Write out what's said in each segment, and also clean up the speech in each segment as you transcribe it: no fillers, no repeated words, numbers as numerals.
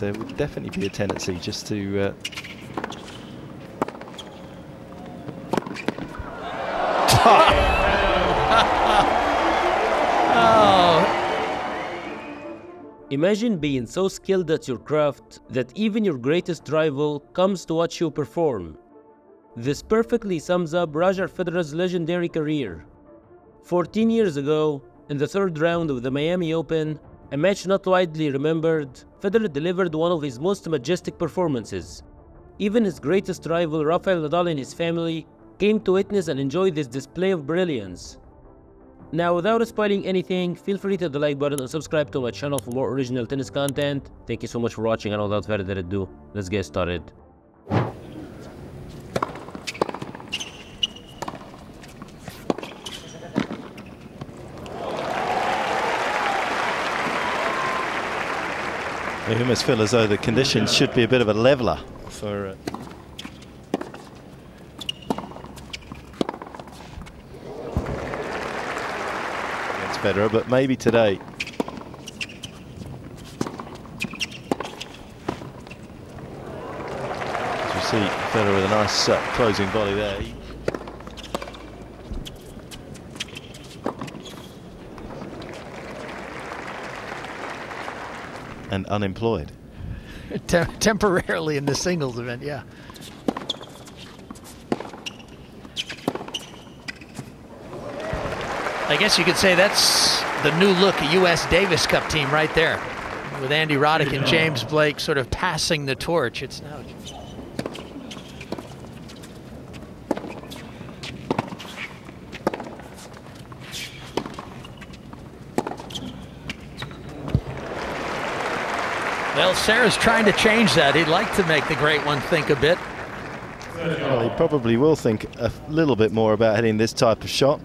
games, there would definitely be a tendency just to... Imagine being so skilled at your craft that even your greatest rival comes to watch you perform. This perfectly sums up Roger Federer's legendary career. 14 years ago, in the third round of the Miami Open, a match not widely remembered, Federer delivered one of his most majestic performances. Even his greatest rival, Rafael Nadal, and his family came to witness and enjoy this display of brilliance. Now, without spoiling anything, feel free to hit the like button and subscribe to my channel for more original tennis content. Thank you so much for watching, and without further ado, let's get started. I almost feel as though the conditions should be a bit of a leveler for... against Federer, but maybe today. As you see, Federer with a nice closing volley there. And unemployed. Temporarily in the singles event, yeah. I guess you could say that's the new look U.S. Davis Cup team right there, with Andy Roddick and James Blake sort of passing the torch. It's now... Well, Serra's trying to change that. He'd like to make the great one think a bit. Well, he probably will think a little bit more about hitting this type of shot.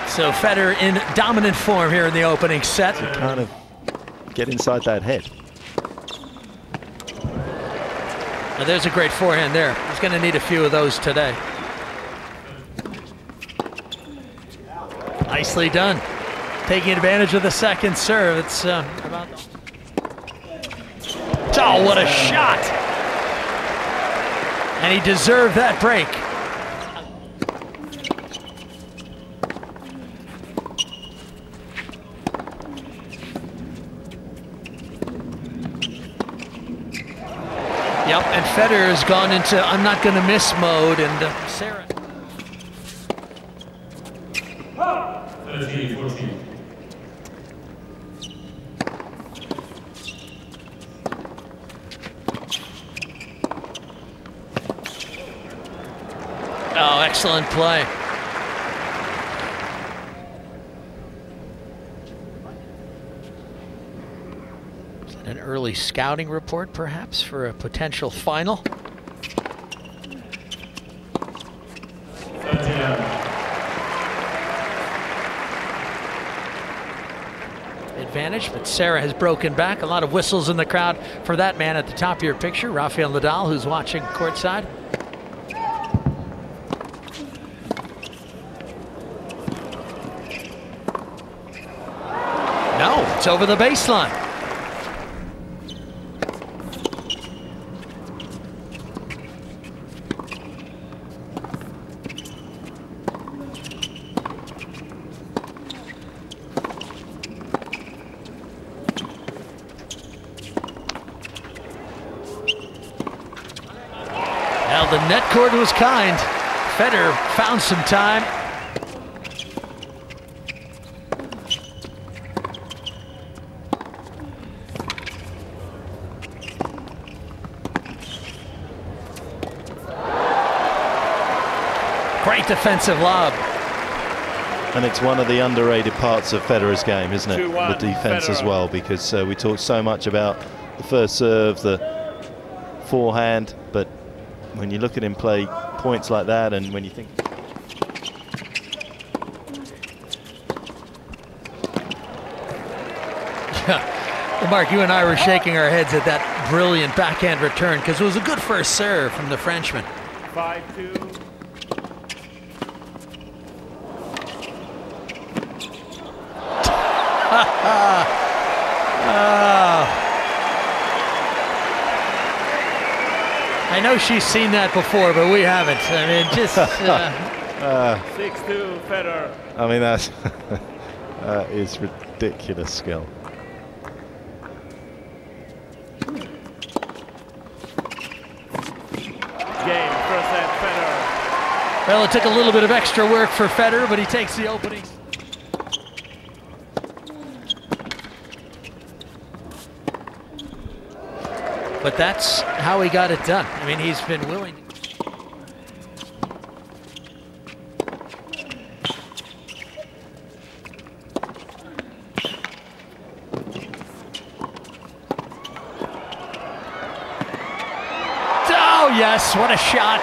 So Federer in dominant form here in the opening set. To kind of get inside that head. Now there's a great forehand there. He's going to need a few of those today. Nicely done. Taking advantage of the second serve. It's about... Oh, what a shot! And he deserved that break. Yep, and Federer has gone into I'm not going to miss mode, and Serra. 13-14. Oh, excellent play. Is that an early scouting report, perhaps, for a potential final? Advantage, but Serra has broken back. A lot of whistles in the crowd for that man at the top of your picture, Rafael Nadal, who's watching courtside. No, it's over the baseline. Well, the net cord was kind. Federer found some time. Great defensive lob. And it's one of the underrated parts of Federer's game, isn't it? The defense as well, because we talk so much about the first serve, the forehand, but when you look at him play points like that, and when you think... Well, Mark, you and I were shaking our heads at that brilliant backhand return because it was a good first serve from the Frenchman. 5-2. I know she's seen that before, but we haven't. I mean, just... 6-2, Federer. I mean, that is ridiculous skill. Game, first set, Federer. Well, it took a little bit of extra work for Federer, but he takes the opening. But that's how he got it done. I mean, he's been willing. Oh, yes, what a shot.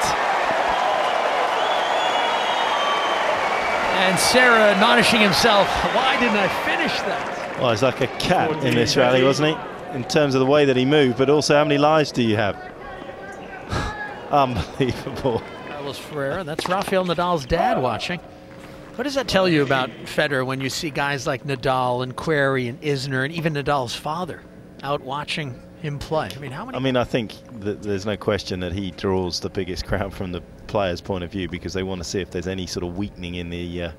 And Sarah admonishing himself, why didn't I finish that? Well, he's like a cat in this rally, wasn't he? In terms of the way that he moved, but also how many lives do you have? Unbelievable. Carlos Ferreira, that's Rafael Nadal's dad watching. What does that tell you about Federer when you see guys like Nadal and Querrey and Isner and even Nadal's father out watching him play? I mean, how many? I mean, I think that there's no question that he draws the biggest crowd from the players' point of view, because they want to see if there's any sort of weakening in the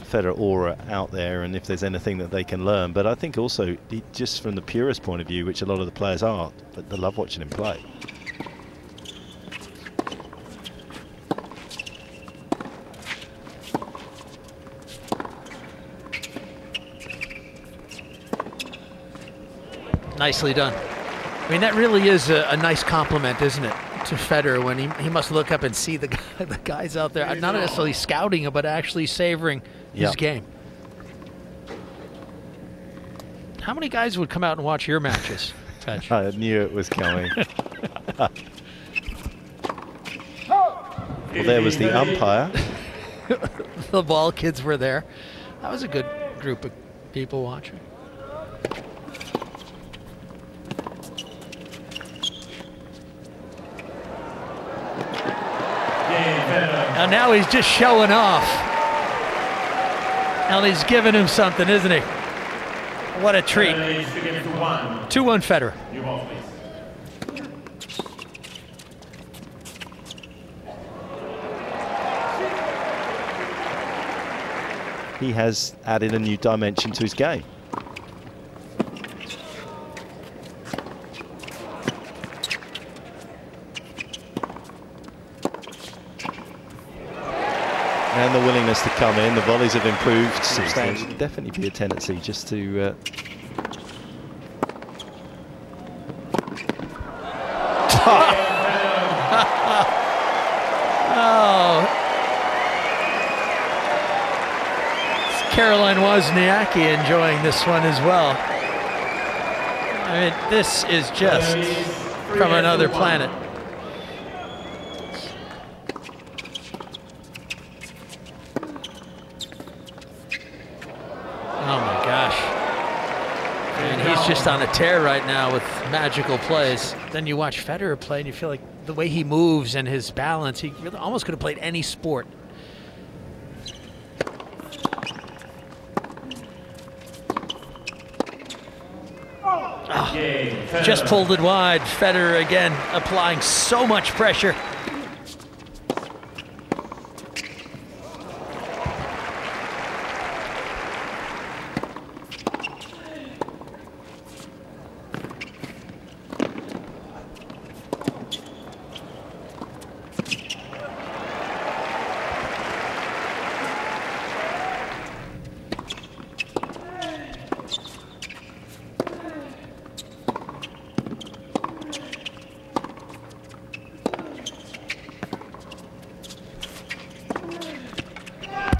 Federer aura out there, and if there's anything that they can learn. But I think also, just from the purist point of view, which a lot of the players are, but they love watching him play. Nicely done. I mean, that really is a nice compliment, isn't it, to Federer, when he must look up and see the guys out there, not necessarily scouting him, but actually savoring his game. How many guys would come out and watch your matches, Fetch? I knew it was coming. Well, there was the umpire. The ball kids were there. That was a good group of people watching. And now he's just showing off. And he's giving him something, isn't he? What a treat. 2-1 Federer. He has added a new dimension to his game. And the willingness to come in, the volleys have improved substantially. Definitely be a tendency just to... Oh. It's Caroline Wozniacki enjoying this one as well. I mean, this is just from another planet. Oh my gosh. And he's just on a tear right now with magical plays. Then you watch Federer play and you feel like the way he moves and his balance, he really almost could have played any sport. Oh, just pulled it wide. Federer again applying so much pressure.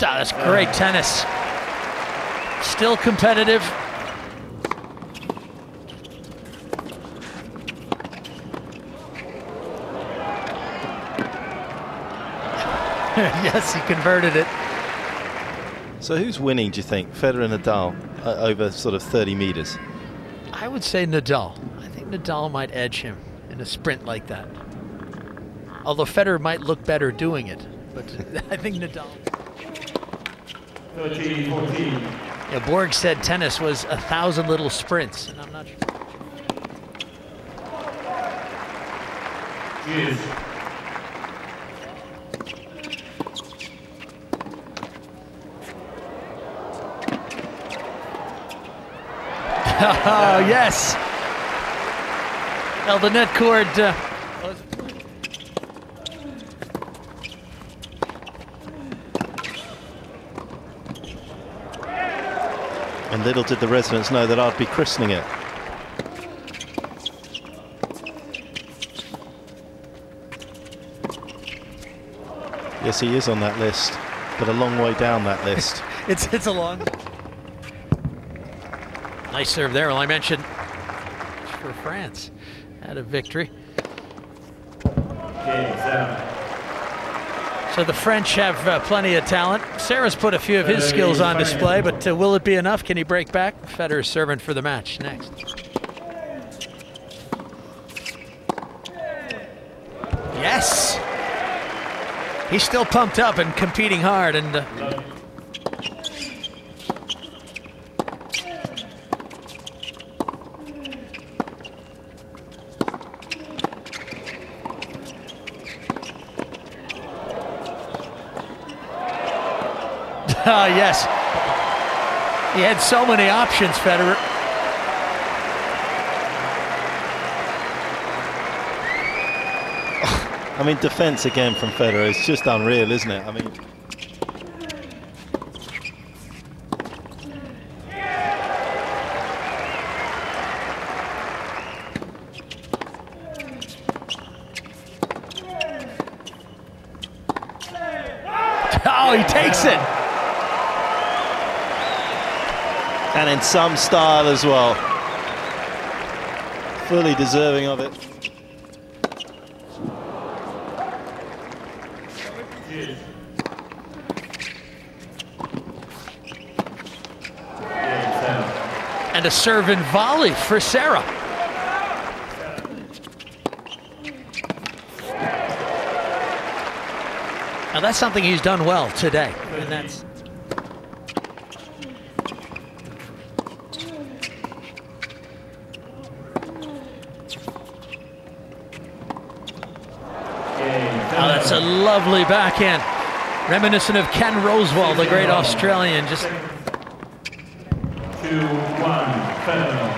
That's great tennis. Still competitive. Yes, he converted it. So who's winning, do you think? Federer and Nadal over sort of 30 meters? I would say Nadal. I think Nadal might edge him in a sprint like that. Although Federer might look better doing it, but I think Nadal. 13-14. Yeah, Borg said tennis was 1,000 little sprints, and I'm not sure. Cheers. Oh, yes. Well, the net cord. And little did the residents know that I'd be christening it. Yes, he is on that list, but a long way down that list. It's a long. Nice serve there. Well, I mentioned for France had a victory. Game 7. So the French have plenty of talent. Sarah's put a few of his skills on display, but will it be enough? Can he break back? Federer's serving for the match next. Yes! He's still pumped up and competing hard, and yes. He had so many options, Federer. I mean, defense again from Federer is just unreal, isn't it? I mean, oh, he takes it. and in some style as well. Fully deserving of it. Cheers. And a serve and volley for Sarah. Now that's something he's done well today, and that's. Oh, that's a lovely backhand. Reminiscent of Ken Rosewall, the great Australian. Just 2-1, Federer.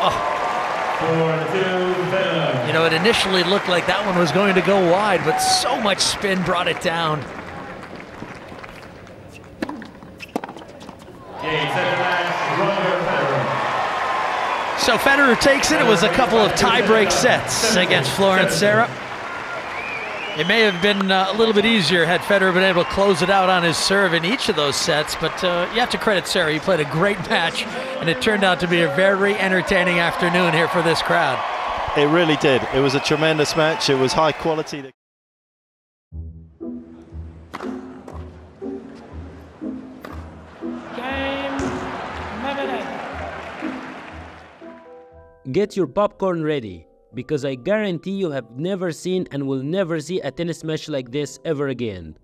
oh, 4-2, Federer. you know, it initially looked like that one was going to go wide, but so much spin brought it down. Game 7 match, Roger Federer. So Federer takes it. It was a couple of tie-break sets against Florence Serra. It may have been a little bit easier had Federer been able to close it out on his serve in each of those sets, but you have to credit Serra. He played a great match, and it turned out to be a very entertaining afternoon here for this crowd. It really did. It was a tremendous match. It was high quality. Get your popcorn ready, because I guarantee you have never seen and will never see a tennis match like this ever again.